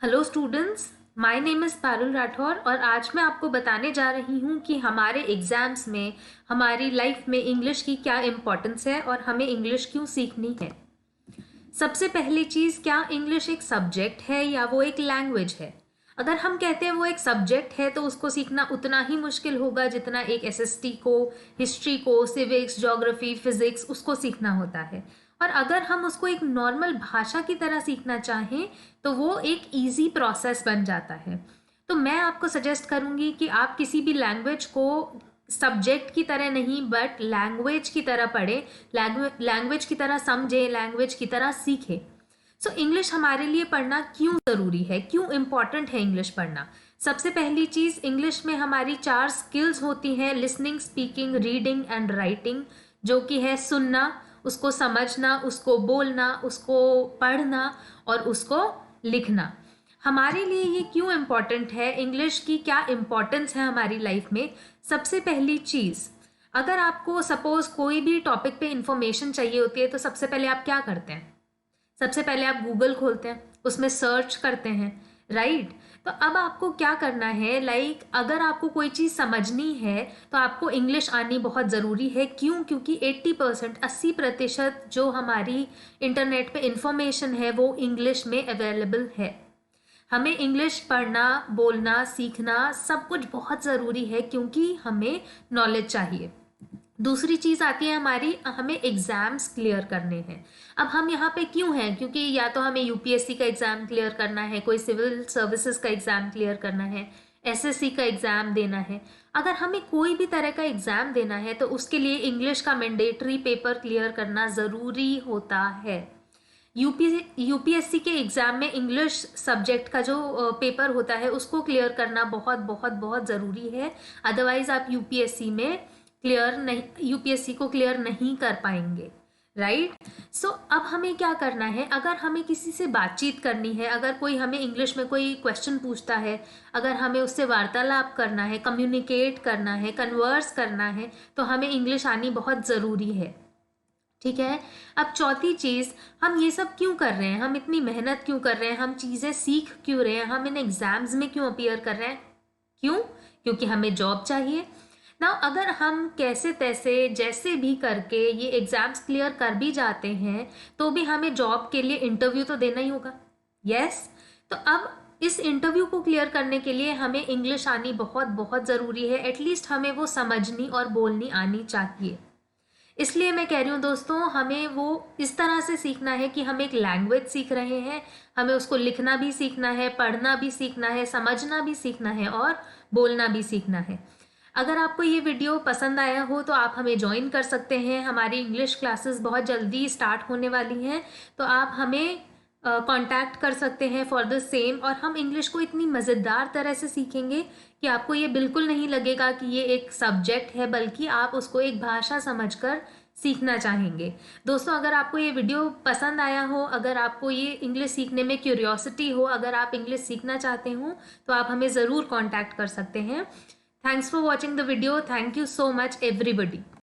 Hello students, my name is Parul Rathore और आज मैं आपको बताने जा रही हूँ कि हमारे एग्ज़ाम्स में हमारी लाइफ में इंग्लिश की क्या इम्पोर्टेंस है और हमें इंग्लिश क्यों सीखनी है। सबसे पहली चीज़, क्या इंग्लिश एक सब्जेक्ट है या वो एक लैंग्वेज है। अगर हम कहते हैं वो एक सब्जेक्ट है तो उसको सीखना उतना ही मुश्किल होगा जितना एक एसएसटी को, हिस्ट्री को, सिविक्स, ज्योग्राफी, फिजिक्स उसको सीखना होता है। और अगर हम उसको एक नॉर्मल भाषा की तरह सीखना चाहें तो वो एक इजी प्रोसेस बन जाता है। तो मैं आपको सजेस्ट करूँगी कि आप किसी भी लैंग्वेज को सब्जेक्ट की तरह नहीं बट लैंग्वेज की तरह पढ़ें, लैंग्वेज की तरह समझें, लैंग्वेज की तरह सीखें। सो इंग्लिश हमारे लिए पढ़ना क्यों ज़रूरी है, क्यों इम्पॉर्टेंट है इंग्लिश पढ़ना। सबसे पहली चीज़, इंग्लिश में हमारी 4 स्किल्स होती हैं, listening, speaking, reading and writing, जो कि है सुनना, उसको समझना, उसको बोलना, उसको पढ़ना और उसको लिखना। हमारे लिए ये क्यों इम्पॉर्टेंट है, इंग्लिश की क्या इम्पॉर्टेंस है हमारी लाइफ में। सबसे पहली चीज़, अगर आपको सपोज कोई भी टॉपिक पे इंफॉर्मेशन चाहिए होती है तो सबसे पहले आप क्या करते हैं? सबसे पहले आप गूगल खोलते हैं, उसमें सर्च करते हैं, राइट। तो अब आपको क्या करना है, अगर आपको कोई चीज़ समझनी है तो आपको इंग्लिश आनी बहुत ज़रूरी है। क्यों? क्योंकि 80% 80% जो हमारी इंटरनेट पे इंफॉर्मेशन है वो इंग्लिश में अवेलेबल है। हमें इंग्लिश पढ़ना, बोलना, सीखना सब कुछ बहुत ज़रूरी है क्योंकि हमें नॉलेज चाहिए। दूसरी चीज़ आती है हमारी, हमें एग्ज़ाम्स क्लियर करने हैं। अब हम यहाँ पे क्यों हैं? क्योंकि या तो हमें यूपीएससी का एग्ज़ाम क्लियर करना है, कोई सिविल सर्विसेज का एग्ज़ाम क्लियर करना है, एसएससी का एग्ज़ाम देना है। अगर हमें कोई भी तरह का एग्ज़ाम देना है तो उसके लिए इंग्लिश का मैंडेटरी पेपर क्लियर करना ज़रूरी होता है। यूपीएससी के एग्ज़ाम में इंग्लिश सब्जेक्ट का जो पेपर होता है उसको क्लियर करना बहुत बहुत बहुत ज़रूरी है। अदरवाइज़ आप यूपीएससी को क्लियर नहीं कर पाएंगे, राइट। सो अब हमें क्या करना है, अगर हमें किसी से बातचीत करनी है, अगर कोई हमें इंग्लिश में कोई क्वेश्चन पूछता है, अगर हमें उससे वार्तालाप करना है, कम्युनिकेट करना है, कन्वर्स करना है, तो हमें इंग्लिश आनी बहुत ज़रूरी है, ठीक है। अब चौथी चीज़, हम ये सब क्यों कर रहे हैं, हम इतनी मेहनत क्यों कर रहे हैं, हम चीज़ें सीख क्यों रहे हैं, हम इन एग्ज़ाम्स में क्यों अपीयर कर रहे हैं? क्यों? क्योंकि हमें जॉब चाहिए ना। अगर हम कैसे तैसे जैसे भी करके ये एग्ज़ाम्स क्लियर कर भी जाते हैं तो भी हमें जॉब के लिए इंटरव्यू तो देना ही होगा, यस। तो अब इस इंटरव्यू को क्लियर करने के लिए हमें इंग्लिश आनी बहुत बहुत ज़रूरी है। एटलीस्ट हमें वो समझनी और बोलनी आनी चाहिए। इसलिए मैं कह रही हूँ दोस्तों, हमें वो इस तरह से सीखना है कि हम एक लैंग्वेज सीख रहे हैं, हमें उसको लिखना भी सीखना है, पढ़ना भी सीखना है, समझना भी सीखना है और बोलना भी सीखना है। अगर आपको ये वीडियो पसंद आया हो तो आप हमें ज्वाइन कर सकते हैं। हमारी इंग्लिश क्लासेस बहुत जल्दी स्टार्ट होने वाली हैं, तो आप हमें कांटेक्ट कर सकते हैं फॉर द सेम। और हम इंग्लिश को इतनी मज़ेदार तरह से सीखेंगे कि आपको ये बिल्कुल नहीं लगेगा कि ये एक सब्जेक्ट है, बल्कि आप उसको एक भाषा समझकर सीखना चाहेंगे। दोस्तों, अगर आपको ये वीडियो पसंद आया हो, अगर आपको ये इंग्लिश सीखने में क्यूरियोसिटी हो, अगर आप इंग्लिश सीखना चाहते हो तो आप हमें ज़रूर कांटेक्ट कर सकते हैं। Thanks for watching the video. Thank you so much everybody.